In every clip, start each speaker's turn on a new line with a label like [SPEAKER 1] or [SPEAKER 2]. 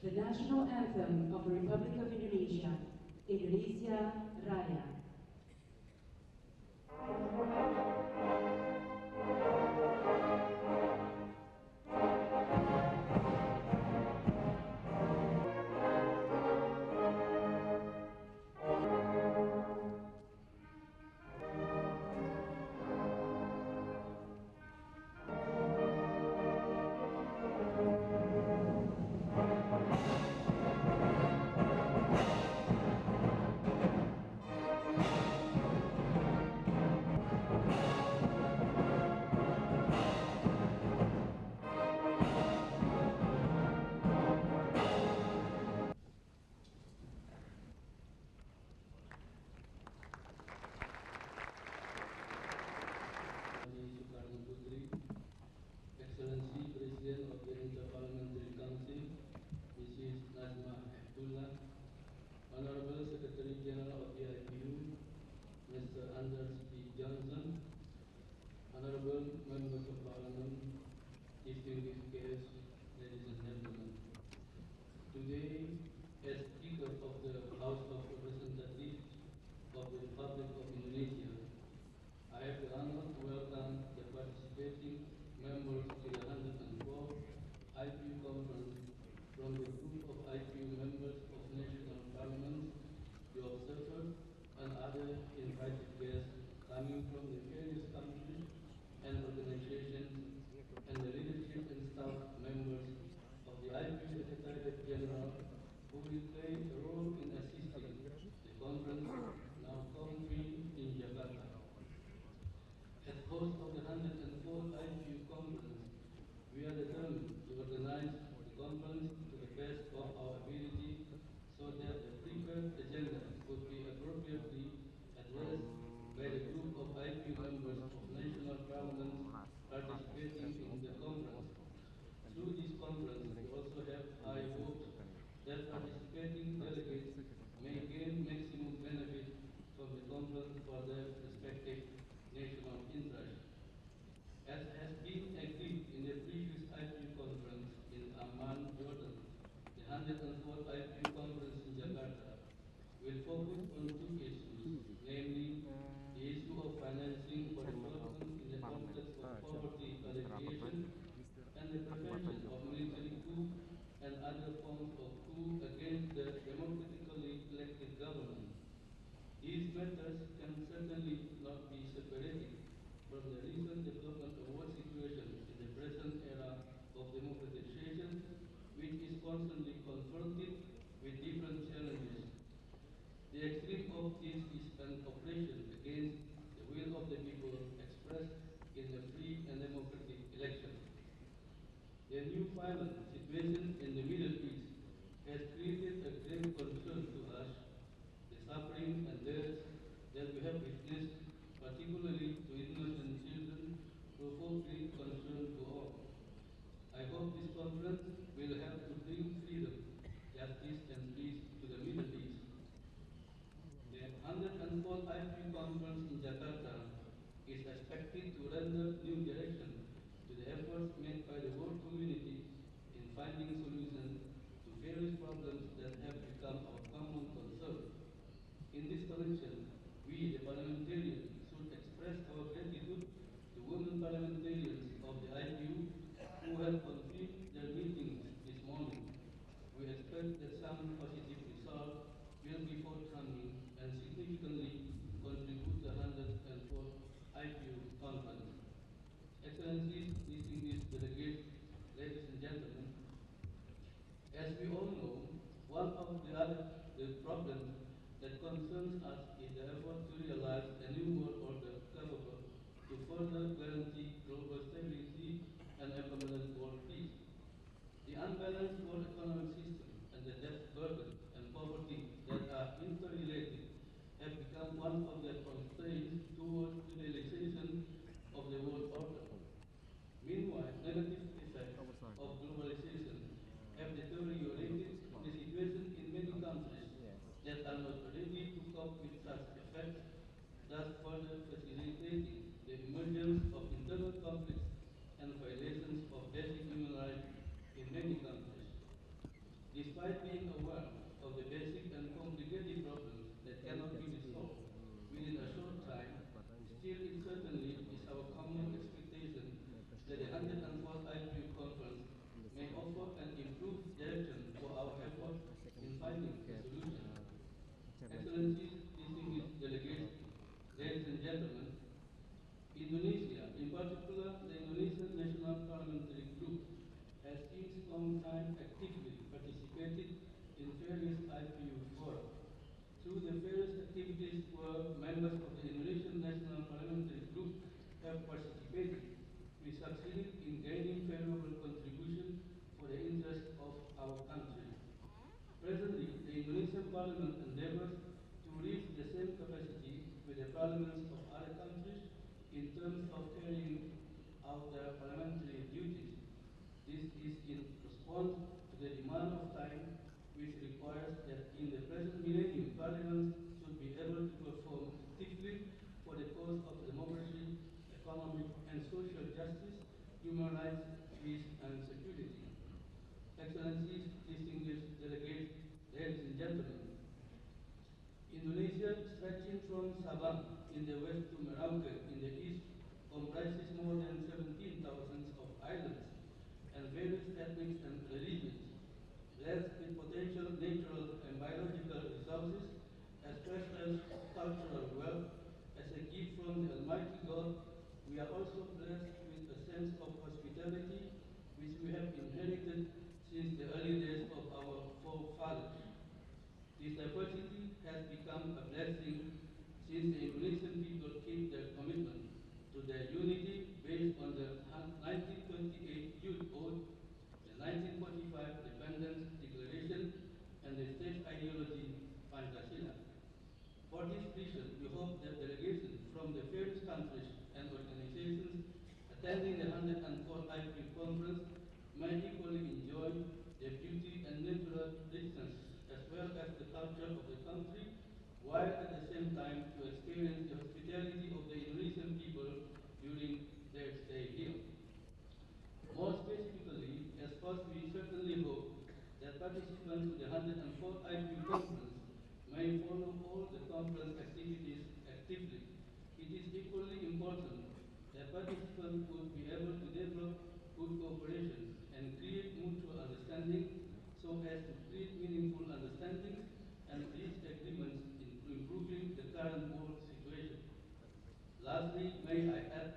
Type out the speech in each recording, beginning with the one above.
[SPEAKER 1] the national anthem of the Republic of Indonesia, Indonesia Raya.
[SPEAKER 2] Soekarnoputri, Excellency President of the Inter-Parliamentary Council, Mrs. Najma Abdullah, Honorable Secretary General of the IPU, Mr. Anders P. Johnson, Honorable Members of Parliament, distinguished guests, ladies and gentlemen. Today, as Speaker of the House of Representatives of the Republic of Indonesia, I have the honor to welcome the participating members of the 104th IPU Conference from the group of IPU members of national parliaments, the observers, and other invited guests coming from the various countries and organizations, and the leadership and staff members of the IPU Secretariat General who will play a role in assisting the conference now convened in Jakarta. As host of the 104th IPU Conference, we are determined to organize the conference to the best of our ability so that the prepared agenda could be appropriately addressed by the group of IPU members of national parliaments participating in the conference. Through this conference, we also have high hopes that participating delegates may gain maximum benefit from the conference for their respective national interest. As has been agreed in the previous IPU conference in Amman, Jordan, the 104th IPU conference in Jakarta will focus on two issues, namely the issue of financing for development in the context of poverty alleviation and the prevention of military coup and other forms of coup against the democratically elected government. These matters can certainly not be separated from the recent development of war situation in the present era of democratization, which is constantly confronted with different challenges. The extreme of this is an oppression against the will of the people expressed in a free and democratic election. The new violent situation in the Middle East has created a grave concern to us. The suffering and deaths that we have witnessed, particularly to innocent children, provoke great concern to all. I hope this conference will help to bring freedom, justice, and peace to the Middle East. The 104th IPU conference in Jakarta is expected to render new direction to the efforts made by the world community in finding solutions to various problems that have become of common concern. In this connection, we, the parliamentarians, should express our gratitude to women parliamentarians of the IPU who have completed their meetings this morning. We expect that some positive results will be forthcoming and significantly contribute to the 104th IPU conference. Excellencies, distinguished delegates, ladies and gentlemen, as we all know, one of the problems that concerns us is the effort to realize a new world order capable to further guarantee global stability and a permanent world peace. The unbalanced world economic system and the debt burden and poverty that are interrelated have become one of the constraints towards the realization of the world order. Meanwhile, negative effects of globalization have deteriorated the situation in many countries that are not ready to cope with such effects, thus further facilitating the emergence of despite being aware of the basic and complicated problems that cannot be resolved within a short time, still it certainly is our common expectation that the 104th IPU conference may offer an improved direction for our effort in finding a solution. Excellencies, distinguished delegates, ladies and gentlemen, Indonesia, in particular the Indonesian National Parliamentary Group, has since long time actively participated in various IPU fora. Through the various activities where members of the Indonesian National Parliamentary Group have participated, we succeeded in gaining valuable contribution for the interest of our country. Presently, the Indonesian Parliament endeavors to reach the same capacity with the parliaments of other countries in terms of carrying out their parliamentary duties. This is in response to the demand of time, which requires that in the present millennium, parliaments should be able to perform actively for the cause of democracy, economic and social justice, human rights, peace and security. Excellencies, distinguished delegates, ladies and gentlemen, Indonesia, stretching from Sabah in the west to Merauke in the east, comprises more than 17,000 of islands and various ethnic and religions. Blessed with potential natural and biological resources, as well as cultural wealth, as a gift from the Almighty God, we are also blessed with a sense of hospitality which we have inherited since the early days of our forefathers. This diversity has become a blessing since the Indonesian people keep their commitment to their unity based on the 1928 Youth Oath, the 1945 Independence Declaration, and the state ideology Pancasila. For this reason, we hope that delegations from the various countries and organizations attending the 104th IPU conference may equally enjoy the beauty and natural richness as well as the culture of the country, while at the same time to experience the hospitality of the Indonesian people during their stay here. More specifically, as first we certainly hope that participants to the 104th IPU conference may follow all the conference activities actively. It is equally important that participants would be able to develop good cooperation and create mutual understanding so as to create meaningful understandings and reach agreements in improving the current world situation. Lastly, may I add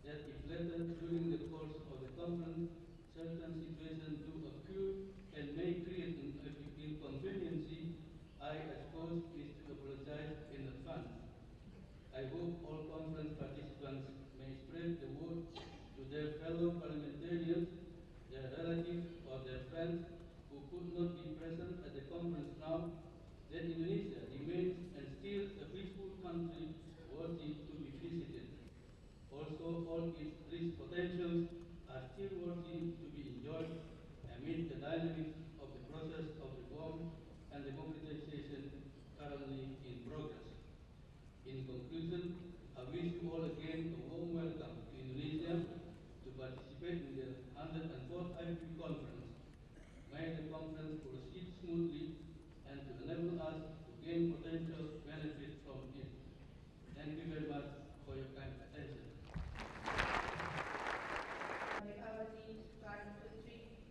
[SPEAKER 2] that if later during the course of the conference certain situations do occur and may create inconveniency, I, as host, wish to apologize in advance. I hope all conference participants may spread the word to their fellow parliamentarians, their relatives, or their friends who could not be present at the conference now, that Indonesia remains and still a peaceful country worthy to be visited. Also, all its rich potentials are still worthy to be enjoyed amid the dynamics of the process of reform and democratization currently in progress. In conclusion, I wish you all again a warm welcome to Indonesia to participate in the 104th IPU conference. May the conference proceed smoothly and to enable us to gain potential benefit from it. Thank you very much for your kind attention.
[SPEAKER 3] Megawati Soekarnoputri,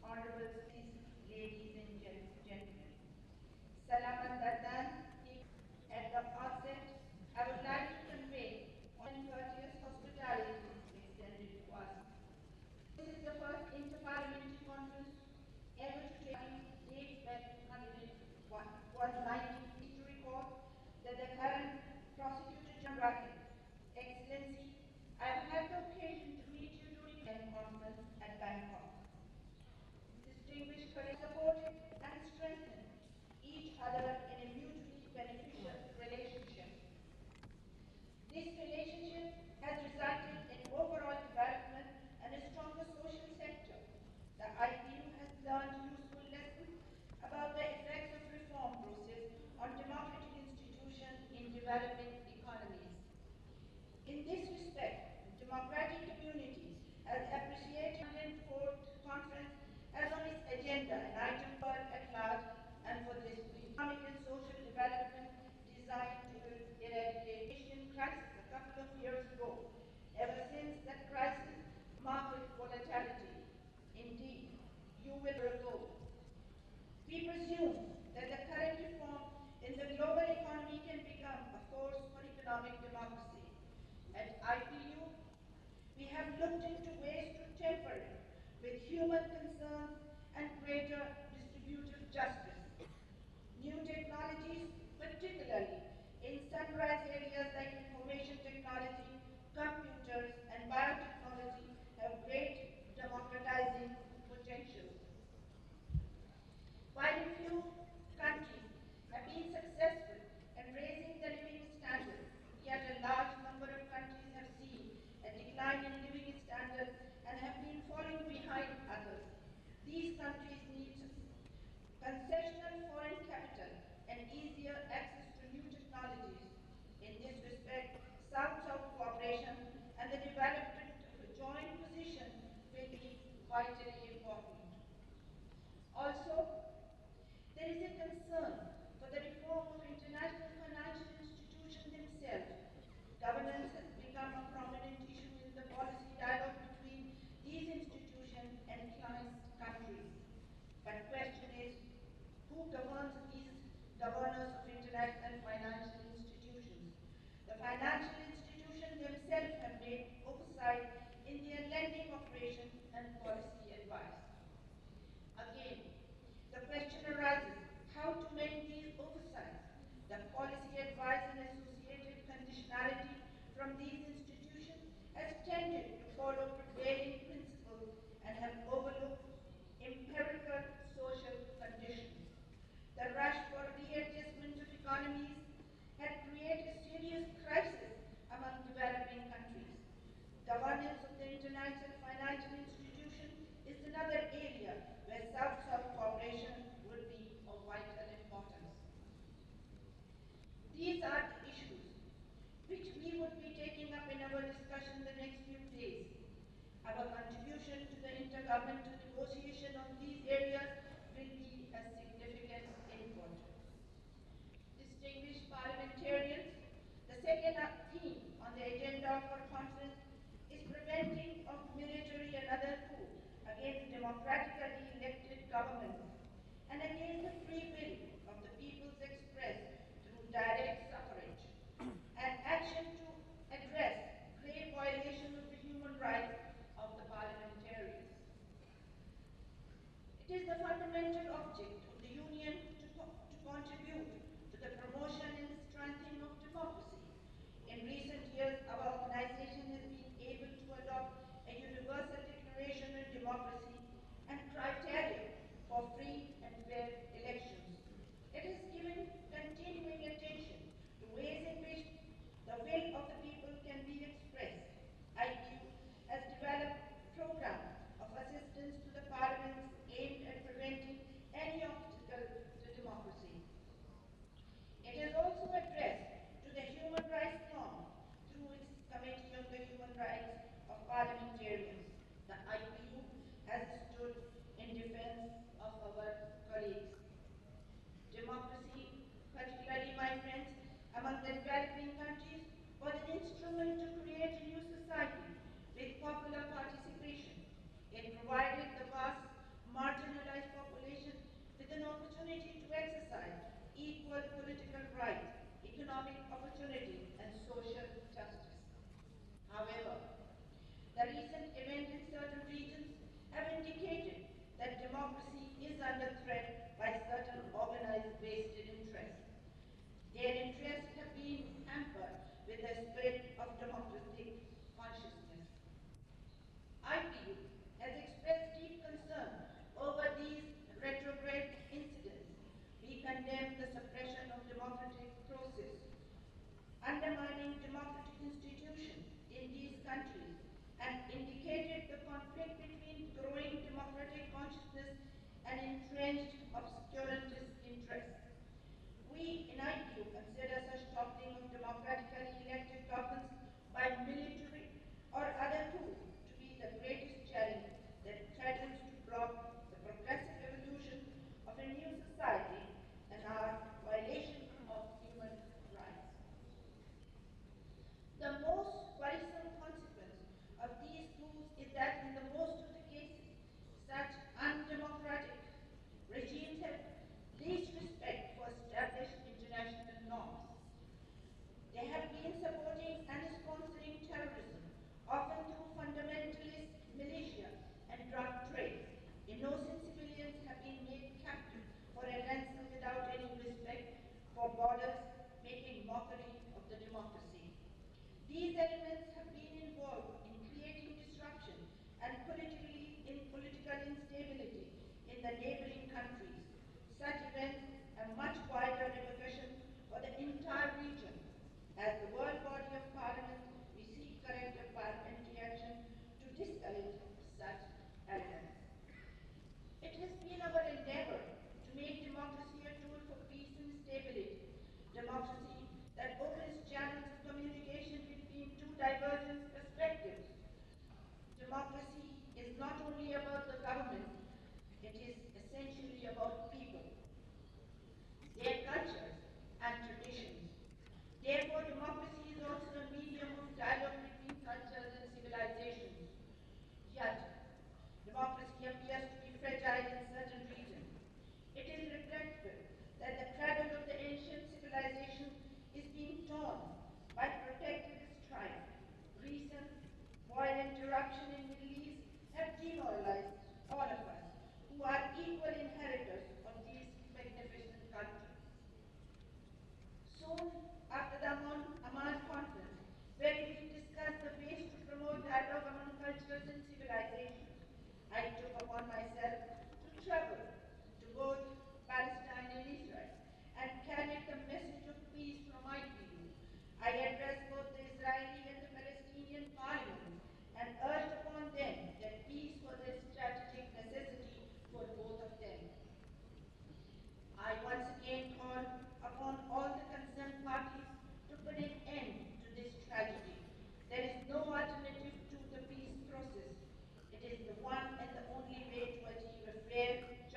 [SPEAKER 3] Honorable ladies and gentlemen, Selamat datang. At the outset, I would like to convey courteous hospitality extended to us. This is the first interparliamentary conference ever to take place dates back to 101. Was 19 to recall you will go. We presume that the current reform in the global economy can become a force for economic democracy. At IPU, we have looked into ways to temper it with human concerns and greater distributive justice. New technologies, particularly in sunrise areas like information technology, computers, and biotechnology, have great democratizing potential. While few countries have been successful in raising the living standard, yet a large number of countries have seen a decline in living standards and have been falling behind others. These countries need concessional foreign capital and easier access to new technologies. In this respect, South-South cooperation and the development of a joint position will be vitally important. Also, there is a concern for the reform of international financial institutions themselves. Governance has become a prominent issue in the policy dialogue between these institutions and client countries. But the question is, who governs these governors of international financial institutions? The financial institutions themselves have made oversight in their lending operations and policy advice. Again, the question arises, how to make these oversights? The policy advice and associated conditionality from these institutions has tended to follow prevailing principles and have overlooked empirical social conditions. The rush for readjustment of economies had created a serious crisis among developing countries. Governance of the international financial institution is another area where South-South cooperation would be of vital importance. These are the issues which we would be taking up in our discussion the next few days. Our contribution to the intergovernmental negotiation on these areas will be a significant input. Distinguished parliamentarians, the second theme on the agenda of our conference is preventing of military and other coup against democratically elected governments and against the free will of the peoples expressed through direct suffrage, and action to address grave violation of the human rights of the parliamentarians. It is the fundamental object of the Union to contribute to the promotion and strengthening of democracy. In recent years, our organization has been able to adopt a universal declaration on democracy and criteria for free and fair elections. It has given continuing attention to ways in which the will of the people can be expressed. IPU has developed programs of assistance to the parliaments aimed at preventing any obstacle to democracy.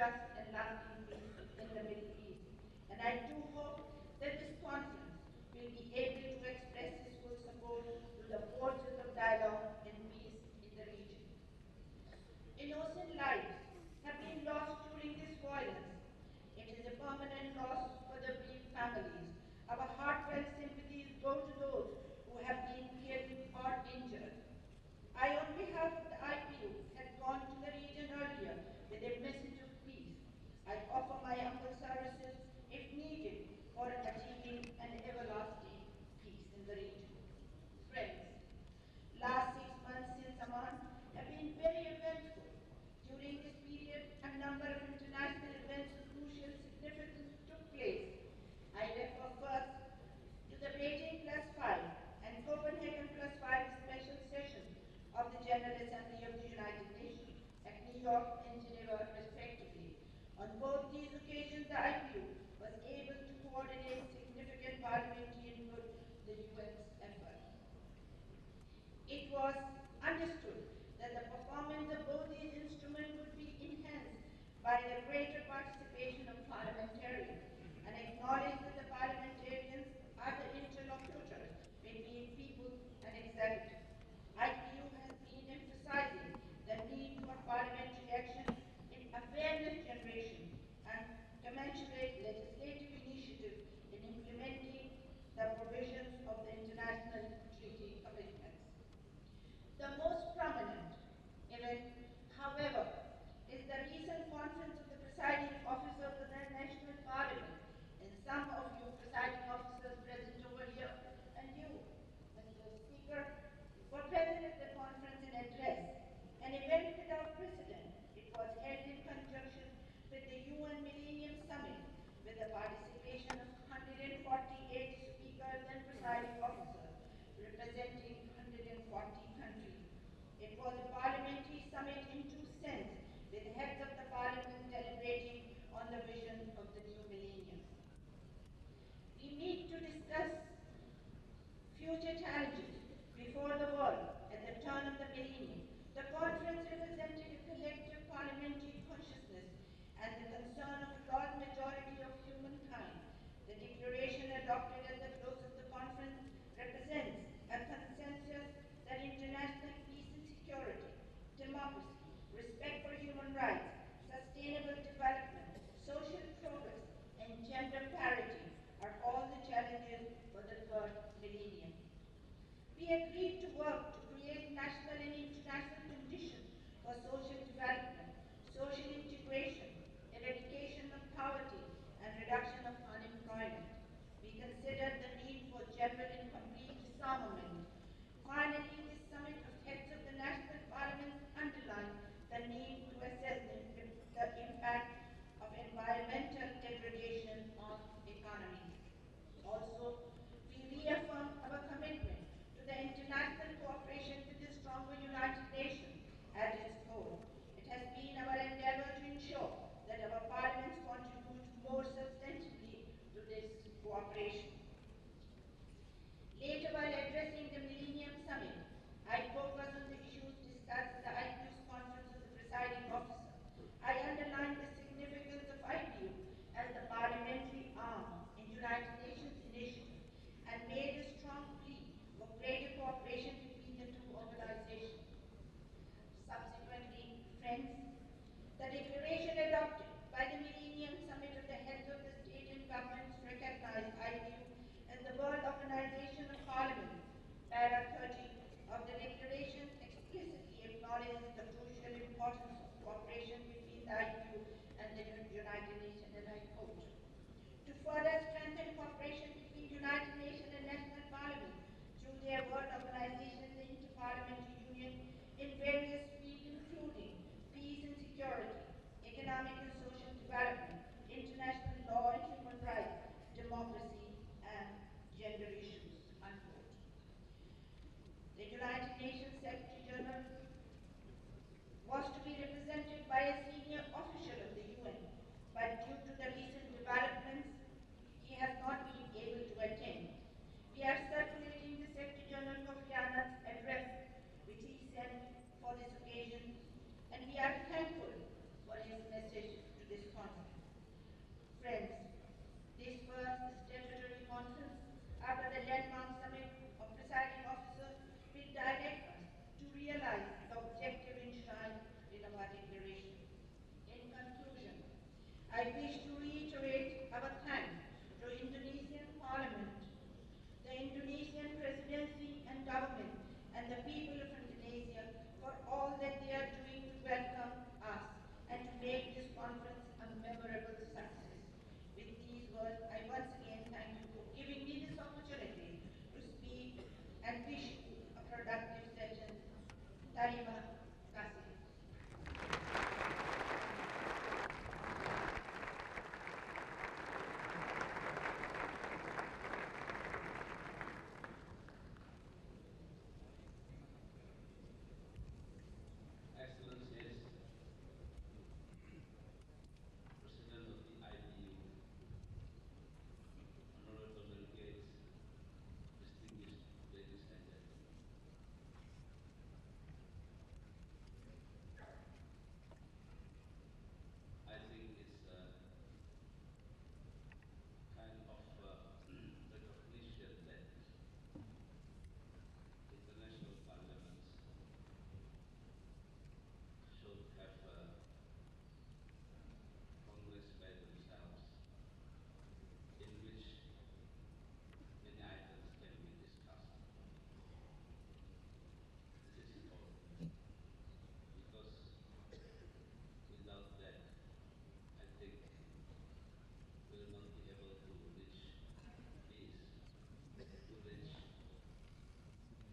[SPEAKER 3] just and lasting peace in the Middle East. And I do hope that this conference will be able to express its full support to the forces of dialogue and peace in the region. Innocent lives have been lost during this violence. It is a permanent loss for the bereaved families. Our heartfelt sympathies go to those who have been killed or injured. I, on behalf of the IPU, had gone to the region earlier with a message of peace. I offer my humble services, if needed, for achieving an everlasting peace in the region. Friends, last 6 months since Amman have been very eventful. During this period, a number of international events of crucial significance took place. I refer first to the Beijing +5 and Copenhagen +5 special sessions of the General Assembly of the United Nations at New York and Geneva, respectively. On both these occasions, the IPU was able to coordinate significant parliamentary input to the UN's effort. It was understood that the performance of both these instruments would be enhanced by the greater participation of parliamentarians, and acknowledged that the parliamentarians are the interlocutors between people and executive. IPU has been emphasizing the need for parliamentary action in awareness generation and commensurate wish to reiterate our thanks to Indonesian Parliament, the Indonesian Presidency and government, and the people of Indonesia for all that they are doing to welcome us and to make this conference a memorable success. With these words, I once again thank you for giving me this opportunity to speak and wish you a productive session. Terima kasih.
[SPEAKER 2] Excellencies, President of the IPU, honorable delegates, distinguished ladies and gentlemen. I think it's a kind of recognition that international parliaments should have Congress by themselves, in which many items can be discussed. This is important because without that, I think we will not be able to reach peace, to reach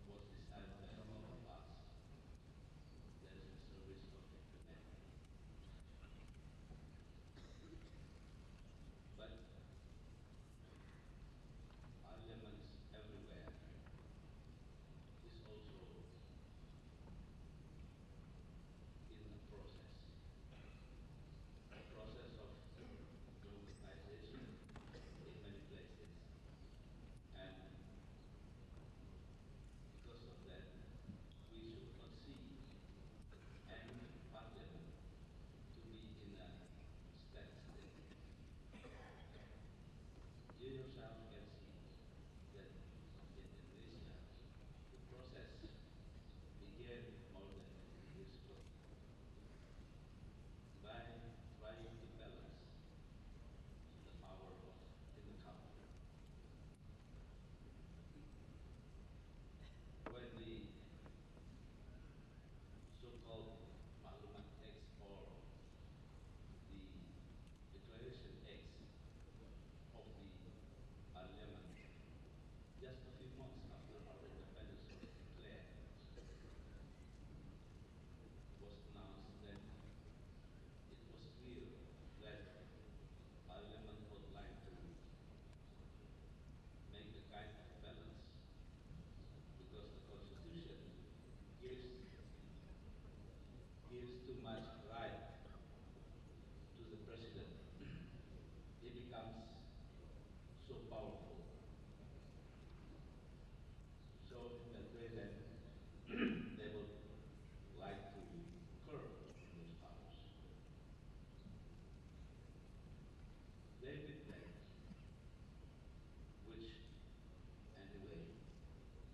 [SPEAKER 2] what is desired by all of us, that is the service of humanity. But parliaments everywhere is also in a process of democratization in many places. And because of that, we should not see any parliament to be in a standstill. You yourself can see that in Indonesia, the process began more than 50 years ago by trying to balance the power in the country. When the so-called Maklumat Acts or the Declaration Acts of the Parliament, just a few months after our independence was declared, was announced, then it was clear that Parliament would like to make a kind of balance because the Constitution gives too much right to the President. He becomes so powerful. So in that way then, they would like to curb those powers. They did that, which anyway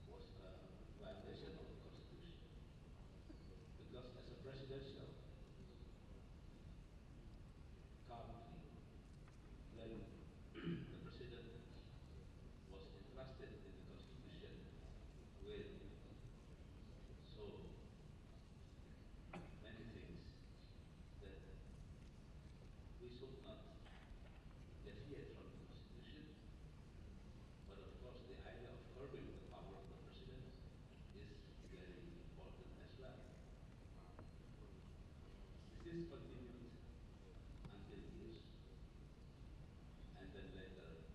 [SPEAKER 2] was a violation of the Constitution. Because as a presidential country, when the President was entrusted in the Constitution with so many things that we should not deviate from the Constitution. But of course, the idea of curbing the power of the President is very important as well. This continued until years. And then later,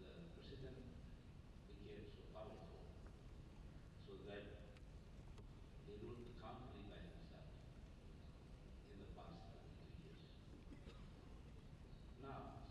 [SPEAKER 2] the President became so powerful so that he ruled the country by himself in the past 22 years. Now,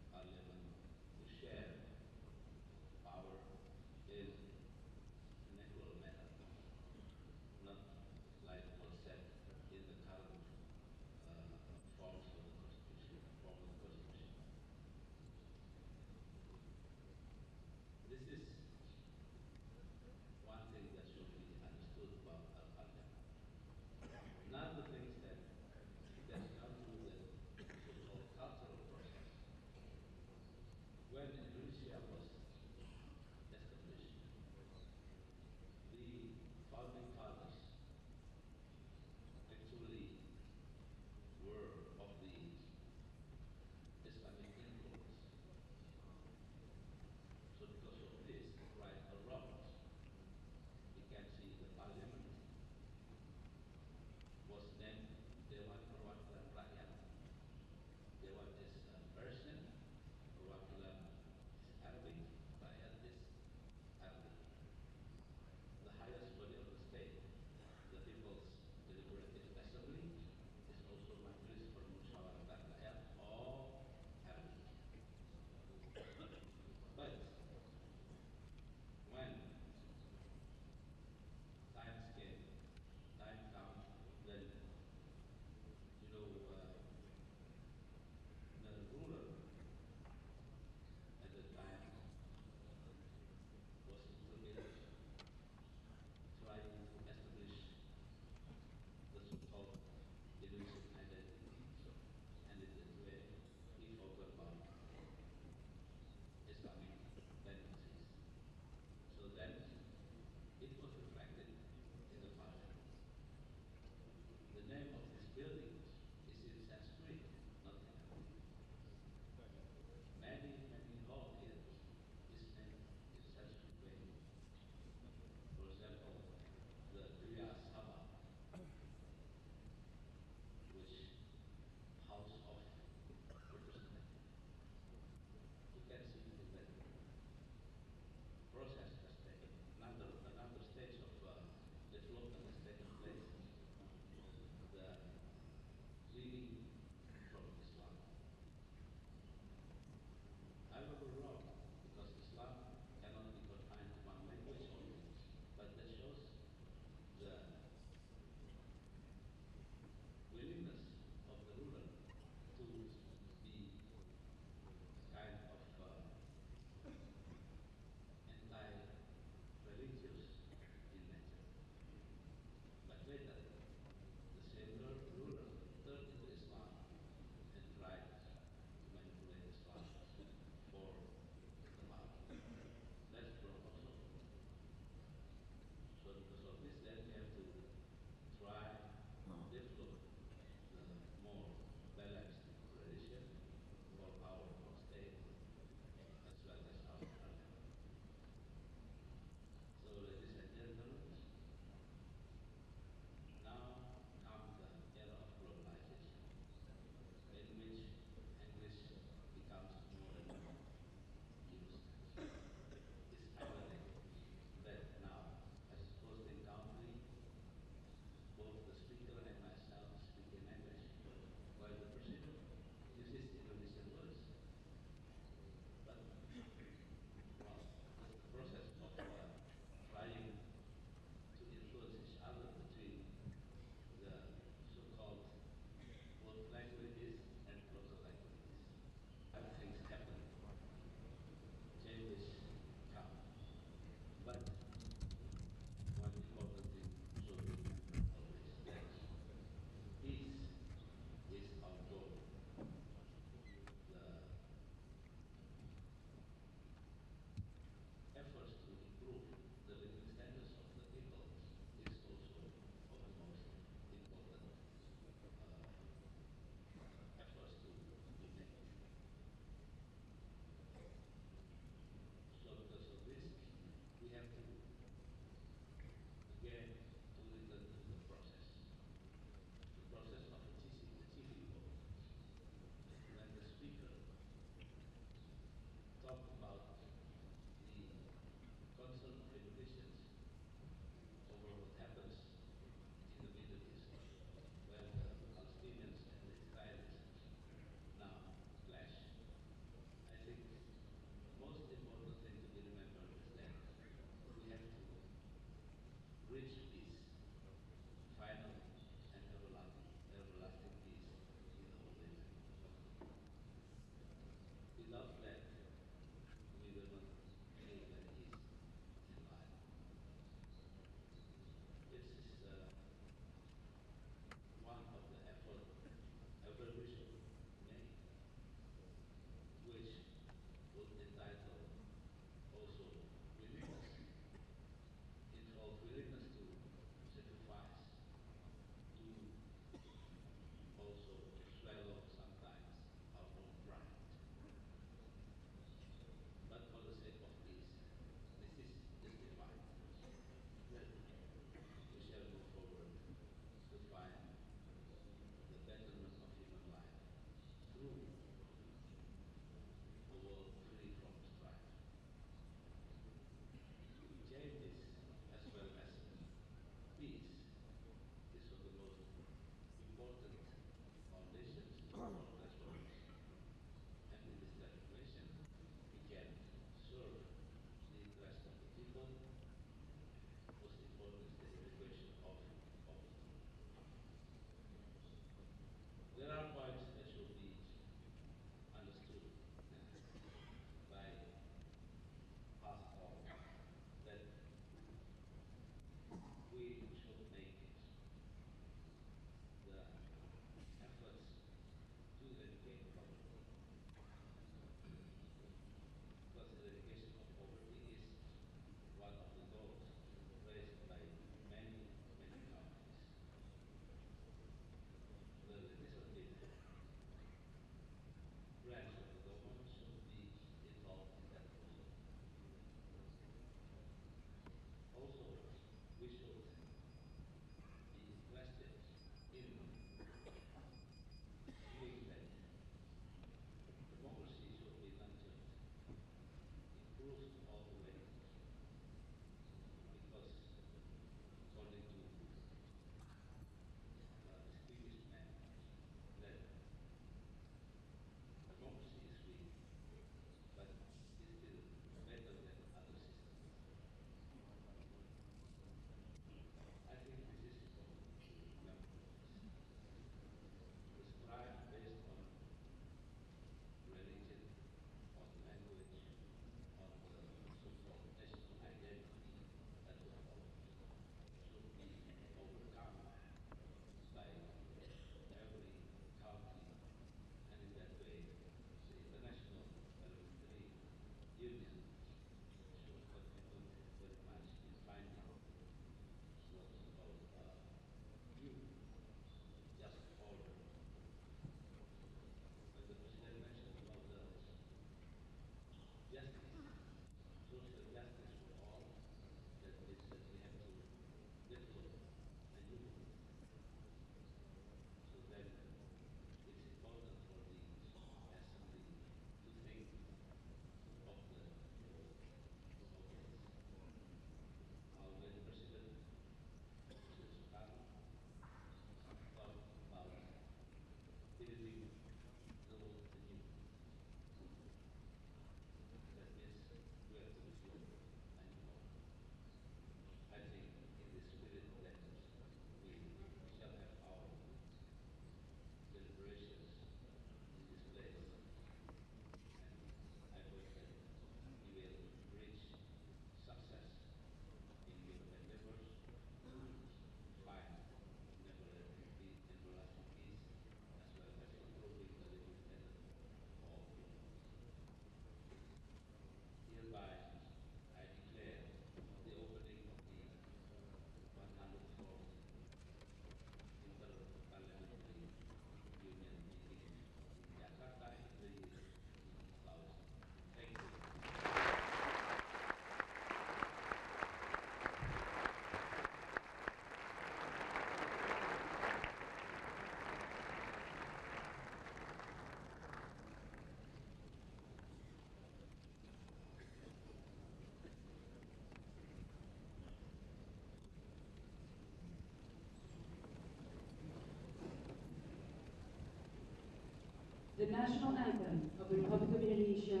[SPEAKER 1] the national anthem of the Republic of Indonesia,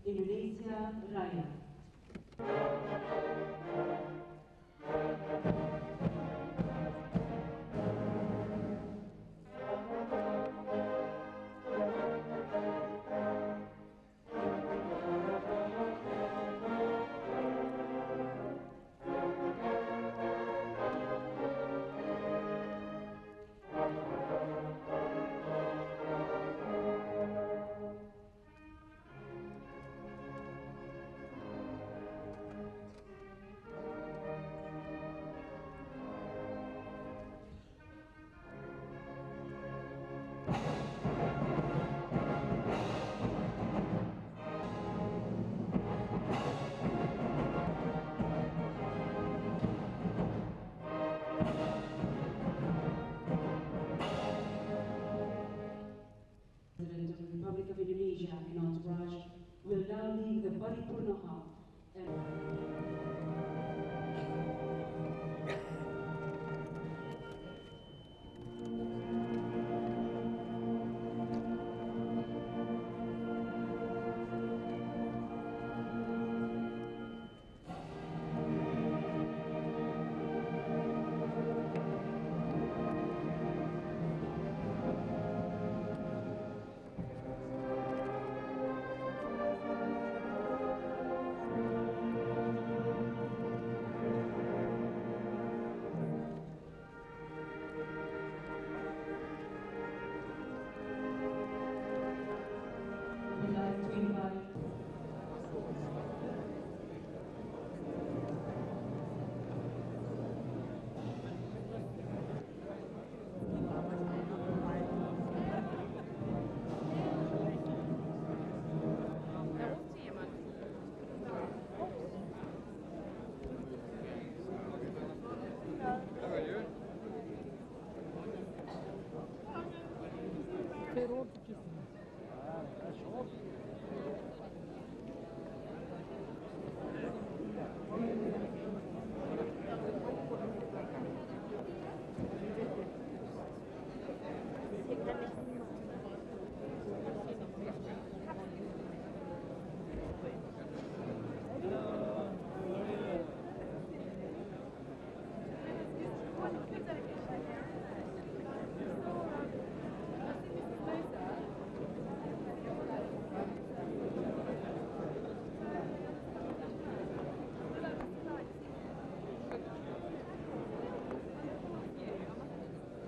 [SPEAKER 1] Indonesia Raya. President of the Republic of Indonesia and entourage will now leave the Paripurna hall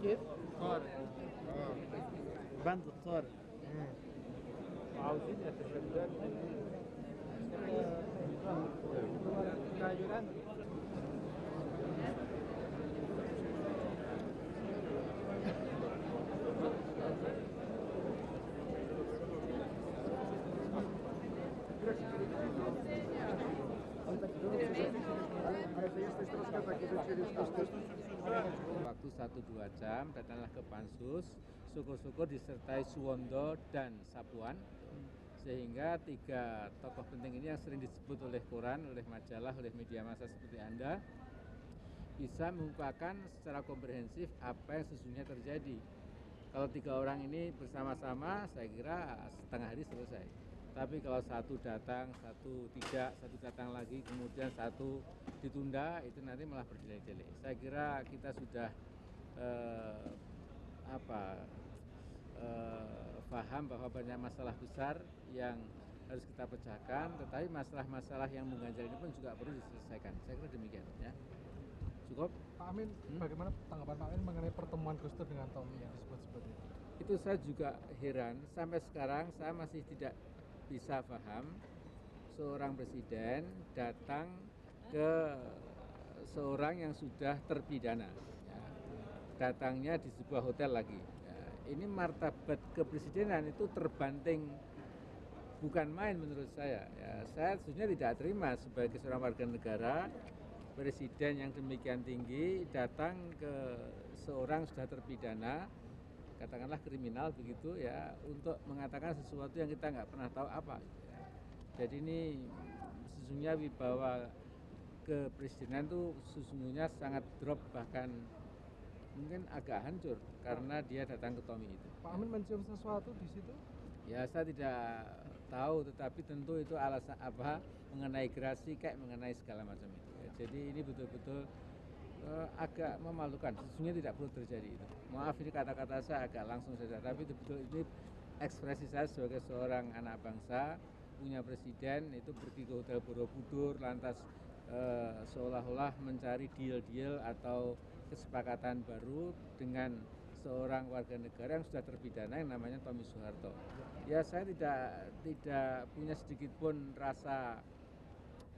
[SPEAKER 4] كيف؟ طارق بند الطارق عاوزين يتشدد
[SPEAKER 5] Waktu 1-2 jam datanglah ke Pansus, syukur-syukur disertai Suwondo dan Sapuan, sehingga 3 tokoh penting ini yang sering disebut oleh koran, oleh majalah, oleh media massa seperti Anda, bisa mengungkapkan secara komprehensif apa yang sesungguhnya terjadi. Kalau 3 orang ini bersama-sama, saya kira setengah hari selesai. Tapi kalau satu datang, satu tidak, satu datang lagi, kemudian satu ditunda, itu nanti malah berdelay-delay. Saya kira kita sudah paham bahwa banyak masalah besar yang harus kita pecahkan, tetapi masalah-masalah yang mengganjal ini pun juga perlu diselesaikan. Saya kira demikian. Ya. Cukup?
[SPEAKER 4] Pak Amin, bagaimana tanggapan Pak Amin mengenai pertemuan Gusdur dengan Tommy yang disebut-sebut itu?
[SPEAKER 5] Itu saya juga heran, sampai sekarang saya masih tidak bisa paham seorang presiden datang ke seorang yang sudah terpidana, ya. Datangnya di sebuah hotel lagi, ya. Ini martabat kepresidenan itu terbanting, bukan main menurut saya, ya. Saya sebenarnya tidak terima sebagai seorang warga negara, presiden yang demikian tinggi datang ke seorang sudah terpidana, katakanlah kriminal begitu ya, untuk mengatakan sesuatu yang kita nggak pernah tahu apa. Ya. Jadi ini sesungguhnya wibawa kepresidenan itu sesungguhnya sangat drop, bahkan mungkin agak hancur karena dia datang ke Tommy itu.
[SPEAKER 4] Pak Amin mencium sesuatu di situ?
[SPEAKER 5] Ya saya tidak tahu, tetapi tentu itu alasan apa mengenai gerasi kayak mengenai segala macam itu. Ya. Jadi ini betul-betul agak memalukan. Sesungguhnya tidak perlu terjadi itu. Maaf ini kata-kata saya agak langsung saja, tapi betul ini ekspresi saya sebagai seorang anak bangsa, punya presiden itu pergi ke hotel Borobudur lantas seolah-olah mencari deal-deal atau kesepakatan baru dengan seorang warga negara yang sudah terpidana yang namanya Tommy Soeharto. Ya saya tidak punya sedikit pun rasa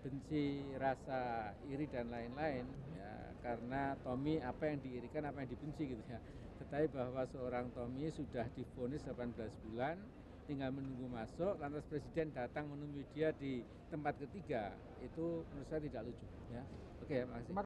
[SPEAKER 5] benci, rasa iri dan lain-lain ya, karena Tommy apa yang diirikan, apa yang dibenci gitu ya. Tetapi bahwa seorang Tommy sudah divonis 18 bulan, tinggal menunggu masuk, lantas presiden datang menemui dia di tempat ketiga, itu menurut saya tidak lucu ya. Oke, makasih.